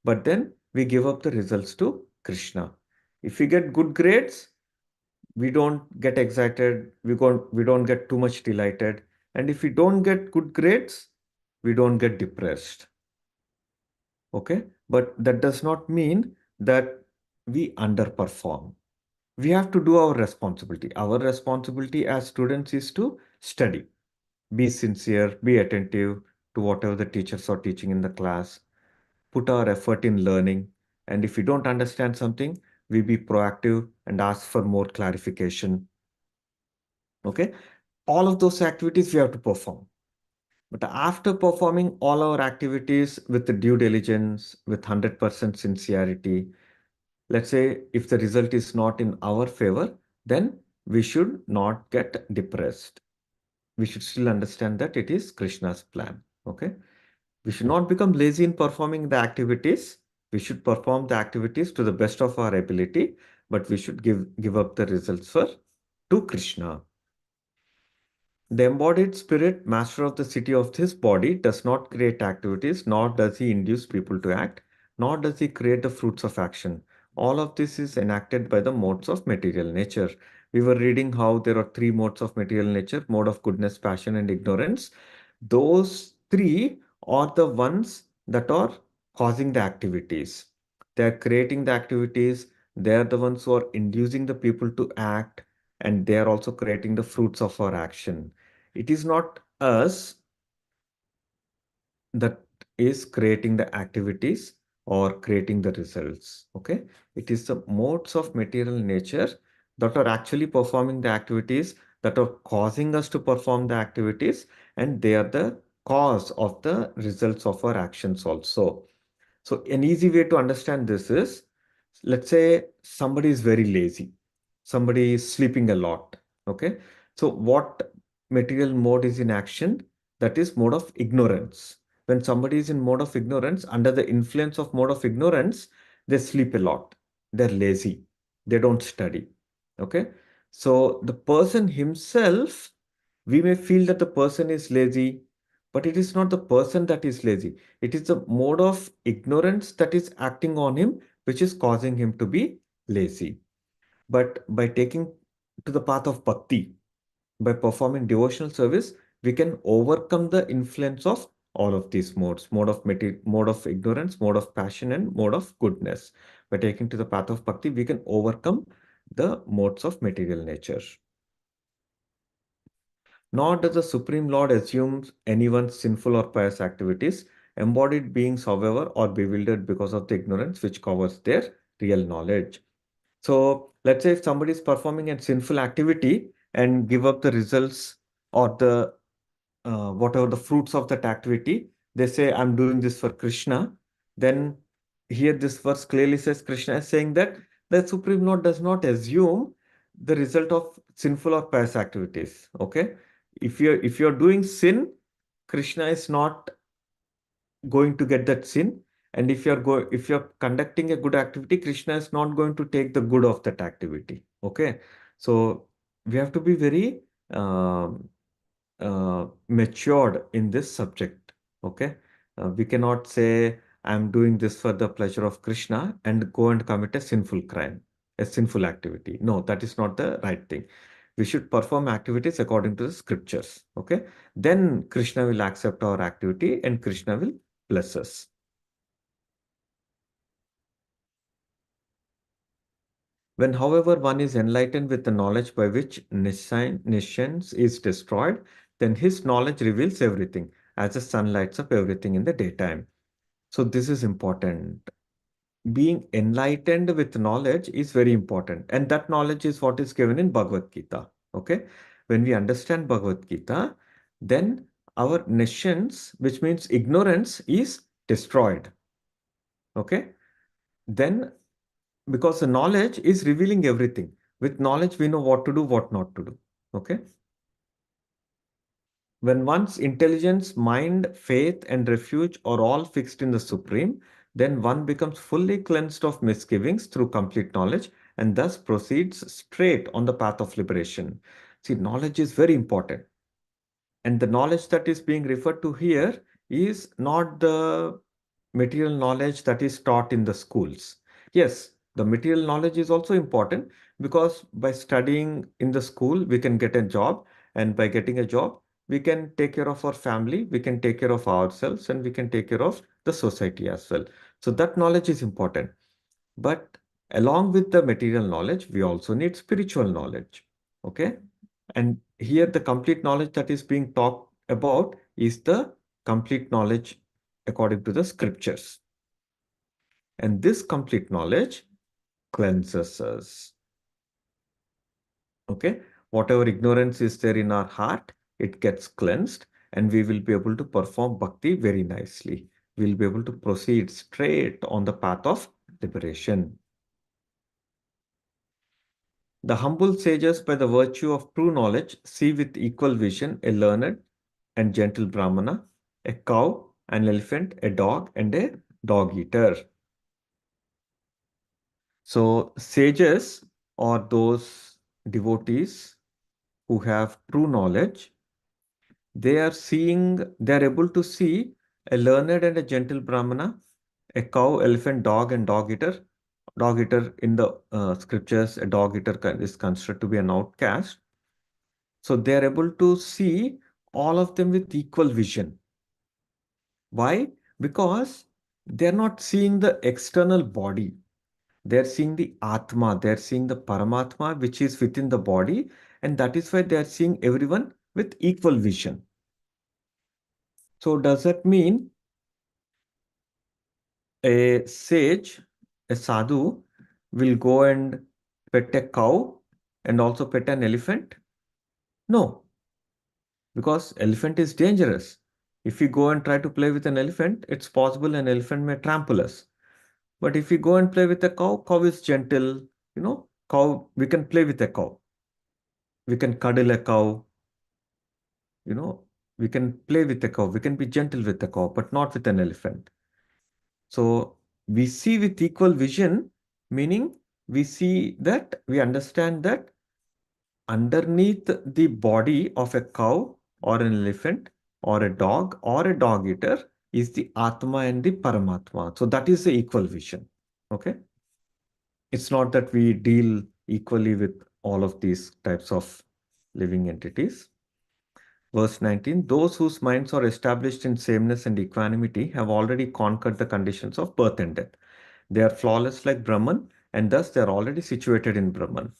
but then we give up the results to Krishna. If we get good grades, we don't get excited. We don't get too much delighted. And if we don't get good grades, we don't get depressed. Okay, but that does not mean that we underperform. We have to do our responsibility. Our responsibility as students is to study, be sincere, be attentive to whatever the teachers are teaching in the class, put our effort in learning. And if we don't understand something, we be proactive and ask for more clarification. Okay, all of those activities we have to perform. But after performing all our activities with the due diligence, with 100% sincerity, let's say if the result is not in our favor, then we should not get depressed. We should still understand that it is Krishna's plan. Okay. We should not become lazy in performing the activities. We should perform the activities to the best of our ability, but we should give up the results to Krishna. The embodied spirit, master of the city of his body, does not create activities, nor does he induce people to act, nor does he create the fruits of action. All of this is enacted by the modes of material nature. We were reading how there are three modes of material nature: mode of goodness, passion, and ignorance. Those three are the ones that are causing the activities. They are creating the activities. They are the ones who are inducing the people to act, and they are also creating the fruits of our action. It is not us that is creating the activities or creating the results. Okay, it is the modes of material nature that are actually performing the activities, that are causing us to perform the activities, and they are the cause of the results of our actions also. So an easy way to understand this is, let's say somebody is very lazy, somebody is sleeping a lot. Okay, so what material mode is in action? That is mode of ignorance. When somebody is in mode of ignorance, under the influence of mode of ignorance, they sleep a lot, they're lazy, they don't study. Okay, so the person himself, we may feel that the person is lazy, but it is not the person that is lazy. It is the mode of ignorance that is acting on him, which is causing him to be lazy. But by taking to the path of bhakti, by performing devotional service, we can overcome the influence of all of these modes: mode of ignorance, mode of passion, and mode of goodness. By taking to the path of bhakti, we can overcome the modes of material nature. Nor does the Supreme Lord assume anyone's sinful or pious activities. Embodied beings, however, are bewildered because of the ignorance which covers their real knowledge. So let's say if somebody is performing a sinful activity and give up the results or the whatever the fruits of that activity, they say, I'm doing this for Krishna. Then here this verse clearly says Krishna is saying that the Supreme Lord does not assume the result of sinful or pious activities. Okay, if you're doing sin, Krishna is not going to get that sin. And if you're conducting a good activity, Krishna is not going to take the good of that activity. Okay, so we have to be very matured in this subject. Okay, we cannot say I'm doing this for the pleasure of Krishna and go and commit a sinful crime, a sinful activity. No, that is not the right thing. We should perform activities according to the scriptures. Okay, then Krishna will accept our activity and Krishna will bless us. When, however, one is enlightened with the knowledge by which nescience is destroyed, then his knowledge reveals everything, as the sun lights up everything in the daytime. So this is important. Being enlightened with knowledge is very important. And that knowledge is what is given in Bhagavad Gita. Okay. When we understand Bhagavad Gita, then our nescience, which means ignorance, is destroyed. Okay. Then because the knowledge is revealing everything. With knowledge, we know what to do, what not to do. Okay. When one's intelligence, mind, faith, and refuge are all fixed in the Supreme, then one becomes fully cleansed of misgivings through complete knowledge and thus proceeds straight on the path of liberation. See, knowledge is very important. And the knowledge that is being referred to here is not the material knowledge that is taught in the schools. Yes, the material knowledge is also important, because by studying in the school, we can get a job, and by getting a job, we can take care of our family, we can take care of ourselves, and we can take care of the society as well. So that knowledge is important. But along with the material knowledge, we also need spiritual knowledge. Okay. And here the complete knowledge that is being talked about is the complete knowledge according to the scriptures. And this complete knowledge cleanses us. Okay. Whatever ignorance is there in our heart, it gets cleansed, and we will be able to perform bhakti very nicely. We'll be able to proceed straight on the path of liberation. The humble sages, by the virtue of true knowledge, see with equal vision a learned and gentle Brahmana, a cow, an elephant, a dog, and a dog eater. So, sages are those devotees who have true knowledge. They are able to see a learned and a gentle Brahmana, a cow, elephant, dog, and dog eater. dog eater in the scriptures, a dog eater is considered to be an outcast. So they are able to see all of them with equal vision. Why? Because they're not seeing the external body. They're seeing the Atma, they're seeing the Paramatma, which is within the body, and that is why they're seeing everyone with equal vision. So does that mean a sage, a sadhu, will go and pet a cow and also pet an elephant? No, because elephant is dangerous. If we go and try to play with an elephant, it's possible an elephant may trample us. But if we go and play with a cow, cow is gentle, cow, we can play with a cow. We can cuddle a cow, we can play with a cow, we can be gentle with a cow, but not with an elephant. So we see with equal vision, meaning we understand that underneath the body of a cow or an elephant or a dog eater is the Atma and the Paramatma. So that is the equal vision. Okay. It's not that we deal equally with all of these types of living entities. Verse 19, those whose minds are established in sameness and equanimity have already conquered the conditions of birth and death. They are flawless like Brahman, and thus they are already situated in Brahman.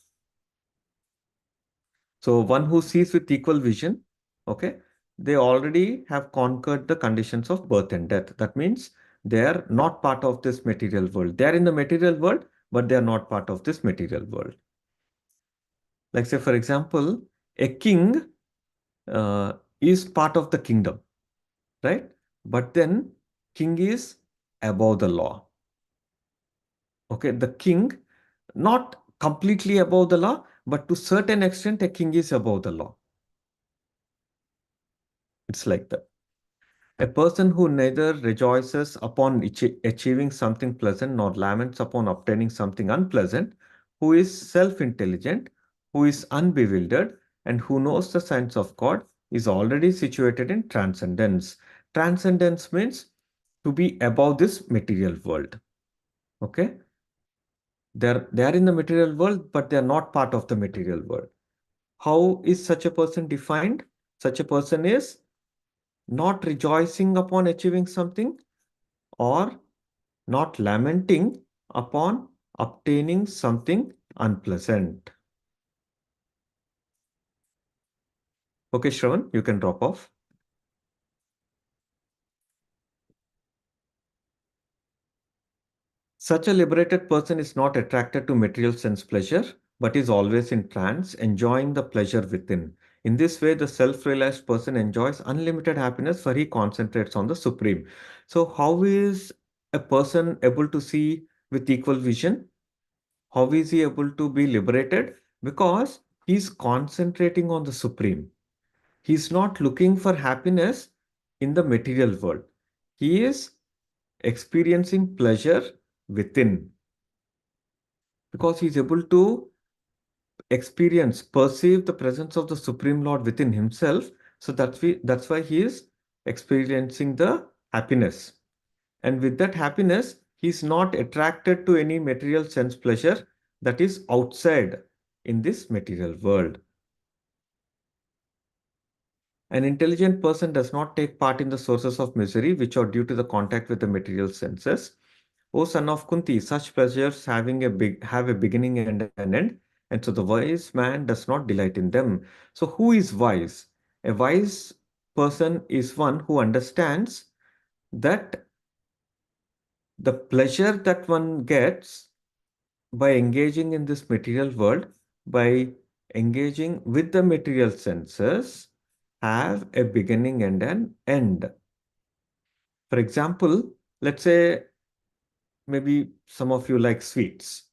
So one who sees with equal vision, okay, they already have conquered the conditions of birth and death. That means they are not part of this material world. They are in the material world, but they are not part of this material world. Like say, for example, a king is part of the kingdom, right? But then king is above the law. Okay, the king, not completely above the law, but to certain extent, a king is above the law. It's like that. A person who neither rejoices upon achieving something pleasant nor laments upon obtaining something unpleasant, who is self-intelligent, who is unbewildered, and who knows the science of God, is already situated in transcendence. Transcendence means to be above this material world. Okay? They are in the material world, but they are not part of the material world. How is such a person defined? Such a person is not rejoicing upon achieving something or not lamenting upon obtaining something unpleasant. Okay, Shravan, you can drop off. Such a liberated person is not attracted to material sense pleasure, but is always in trance, enjoying the pleasure within. In this way, the self-realized person enjoys unlimited happiness, for he concentrates on the Supreme. So how is a person able to see with equal vision? How is he able to be liberated? Because he's concentrating on the Supreme. He's not looking for happiness in the material world. He is experiencing pleasure within, because he's able to perceive the presence of the Supreme Lord within himself. So that's why he is experiencing the happiness. And with that happiness, he's not attracted to any material sense pleasure that is outside in this material world. An intelligent person does not take part in the sources of misery which are due to the contact with the material senses. O son of Kunti, such pleasures have a beginning and an end, and so the wise man does not delight in them. So who is wise? A wise person is one who understands that the pleasure that one gets by engaging in this material world, by engaging with the material senses, have a beginning and an end. For example, let's say maybe some of you like sweets,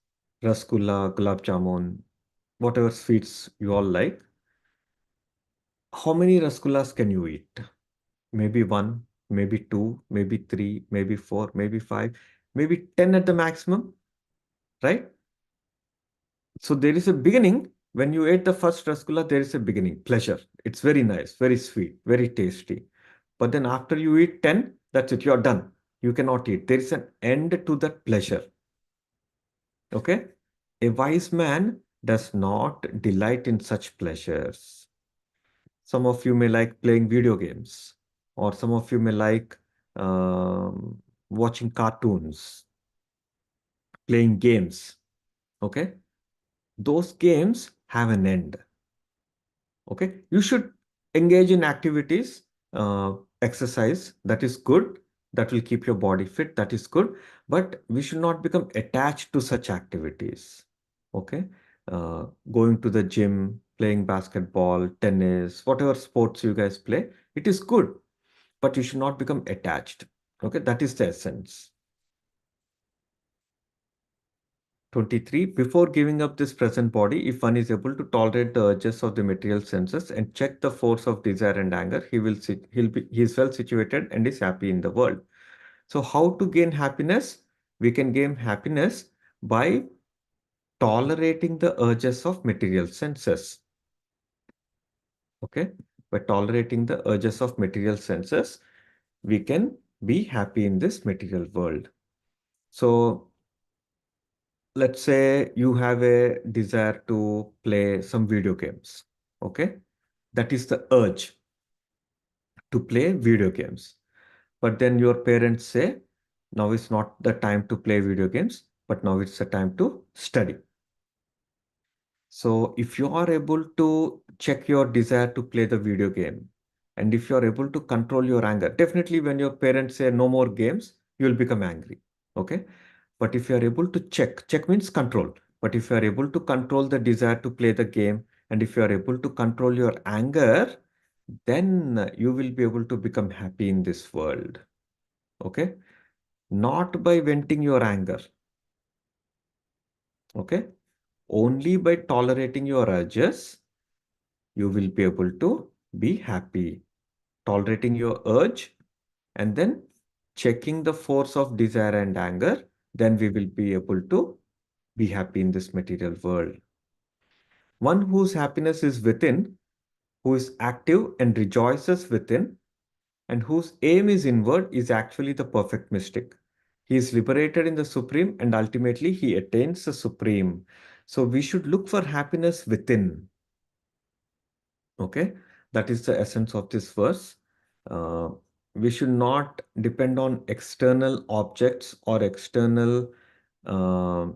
rasgulla, gulab jamun, whatever sweets you all like. How many rasgullas can you eat? Maybe one, maybe two, maybe three, maybe four, maybe five, maybe 10 at the maximum, right? So there is a beginning. When you ate the first rasgulla, there is a beginning, pleasure. It's very nice, very sweet, very tasty. But then after you eat 10, that's it, you're done. You cannot eat. There is an end to that pleasure. Okay? A wise man does not delight in such pleasures. Some of you may like playing video games, or some of you may like watching cartoons, playing games. Okay? Those games have an end. Okay? You should engage in activities, exercise, that is good. That will keep your body fit, that is good. But we should not become attached to such activities. Okay? Going to the gym, playing basketball, tennis, whatever sports you guys play, it is good, but you should not become attached. Okay? That is the essence. 23. Before giving up this present body, if one is able to tolerate the urges of the material senses and check the force of desire and anger, he is well situated and is happy in the world. So how to gain happiness? We can gain happiness by tolerating the urges of material senses. Okay? By tolerating the urges of material senses, we can be happy in this material world. So let's say you have a desire to play some video games. Okay? That is the urge to play video games. But then your parents say, now is not the time to play video games, but now it's the time to study. So if you are able to check your desire to play the video game, and if you are able to control your anger, definitely when your parents say no more games, you will become angry. Okay? But if you are able to check means control. But if you are able to control the desire to play the game, and if you are able to control your anger, then you will be able to become happy in this world. Okay? Not by venting your anger. Okay? Only by tolerating your urges, you will be able to be happy. Tolerating your urge and then checking the force of desire and anger, then we will be able to be happy in this material world. One whose happiness is within, who is active and rejoices within, and whose aim is inward, is actually the perfect mystic. He is liberated in the Supreme and ultimately he attains the Supreme. So we should look for happiness within. Okay, that is the essence of this verse. Uh, we should not depend on external objects or external uh,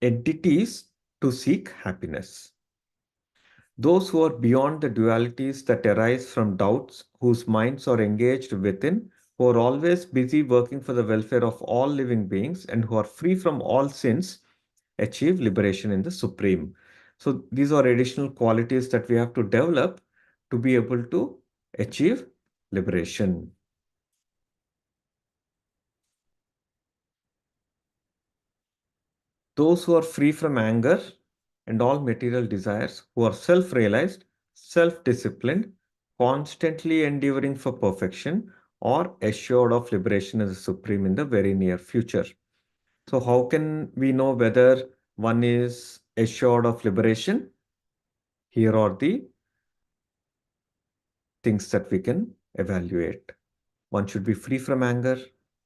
entities to seek happiness. Those who are beyond the dualities that arise from doubts, whose minds are engaged within, who are always busy working for the welfare of all living beings, and who are free from all sins, achieve liberation in the Supreme. So these are additional qualities that we have to develop to be able to achieve liberation. Those who are free from anger and all material desires, who are self-realized, self-disciplined, constantly endeavoring for perfection, or assured of liberation as the Supreme in the very near future. So how can we know whether one is assured of liberation? Here are the things that we can evaluate. One should be free from anger.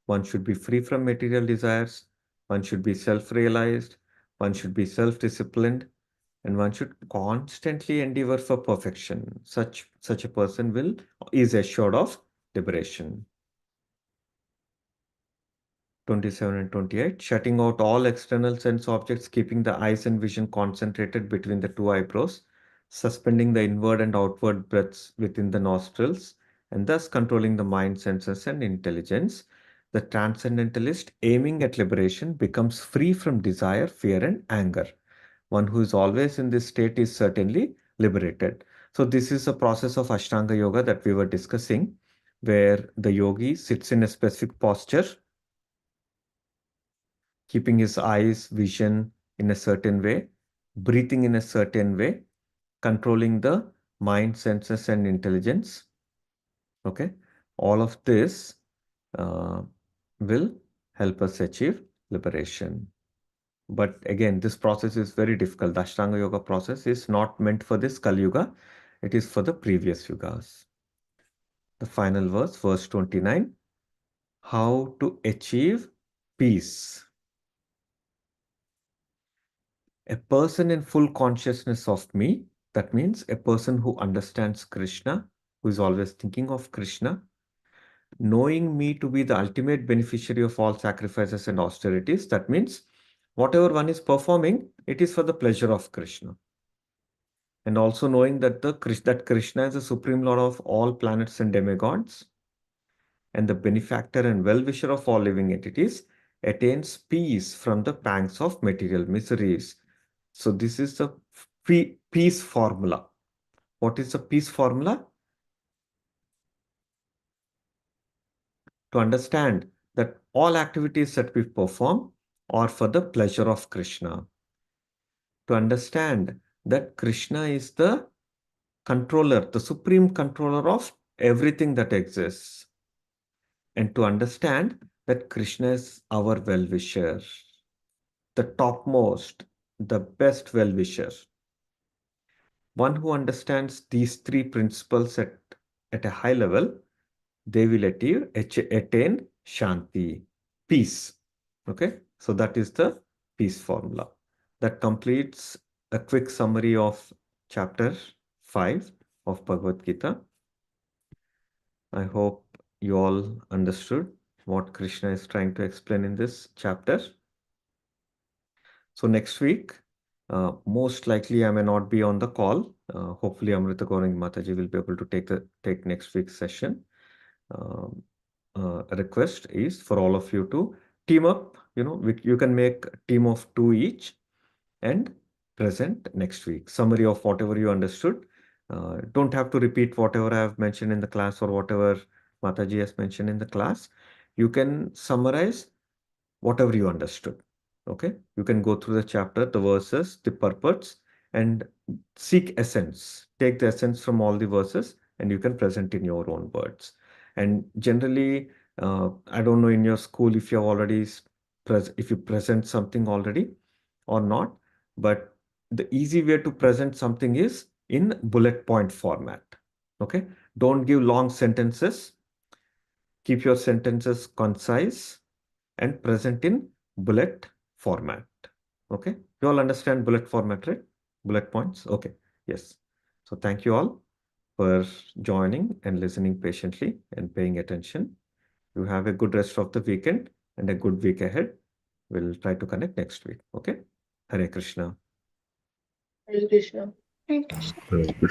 One should be free from material desires. One should be self-realized. One should be self-disciplined. And one should constantly endeavor for perfection. Such a person is assured of liberation. 27 and 28, shutting out all external sense objects, keeping the eyes and vision concentrated between the two eyebrows, suspending the inward and outward breaths within the nostrils, and thus controlling the mind, senses, and intelligence. The transcendentalist aiming at liberation becomes free from desire, fear, and anger. One who is always in this state is certainly liberated. So this is a process of Ashtanga Yoga that we were discussing, where the yogi sits in a specific posture, keeping his eyes, vision in a certain way, breathing in a certain way, controlling the mind, senses, and intelligence. Okay, all of this will help us achieve liberation. But again, this process is very difficult. The Ashtanga Yoga process is not meant for this Kali Yuga. It is for the previous yugas. The final verse, verse 29. How to achieve peace. A person in full consciousness of me, that means a person who understands Krishna, who is always thinking of Krishna, knowing me to be the ultimate beneficiary of all sacrifices and austerities. That means whatever one is performing, it is for the pleasure of Krishna. And also knowing that that Krishna is the supreme lord of all planets and demigods, and the benefactor and well-wisher of all living entities, attains peace from the pangs of material miseries. So this is the peace formula. What is the peace formula? To understand that all activities that we perform are for the pleasure of Krishna. To understand that Krishna is the controller, the supreme controller of everything that exists. And to understand that Krishna is our well-wisher, the topmost, the best well-wisher. One who understands these three principles at a high level, they will attain Shanti, peace. Okay, so that is the peace formula. That completes a quick summary of chapter 5 of Bhagavad Gita. I hope you all understood what Krishna is trying to explain in this chapter. So next week, most likely I may not be on the call. Hopefully Amrita Gaurang Mataji will be able to take next week's session. Request is for all of you to team up. You can make a team of 2 each and present next week. Summary of whatever you understood. Don't have to repeat whatever I have mentioned in the class or whatever Mataji has mentioned in the class. You can summarize whatever you understood. Okay, you can go through the chapter, the verses, the purports, and seek essence. Take the essence from all the verses and you can present in your own words. And generally, I don't know in your school if you have already if you present something already or not, but the easy way to present something is in bullet point format. Okay, don't give long sentences. Keep your sentences concise and present in bullet format. Okay, you all understand bullet format, right? Bullet points. Okay, yes. So thank you all for joining and listening patiently and paying attention. You have a good rest of the weekend and a good week ahead. We'll try to connect next week. Okay, Hare Krishna. Hare Krishna. Hare Krishna. Hare Krishna.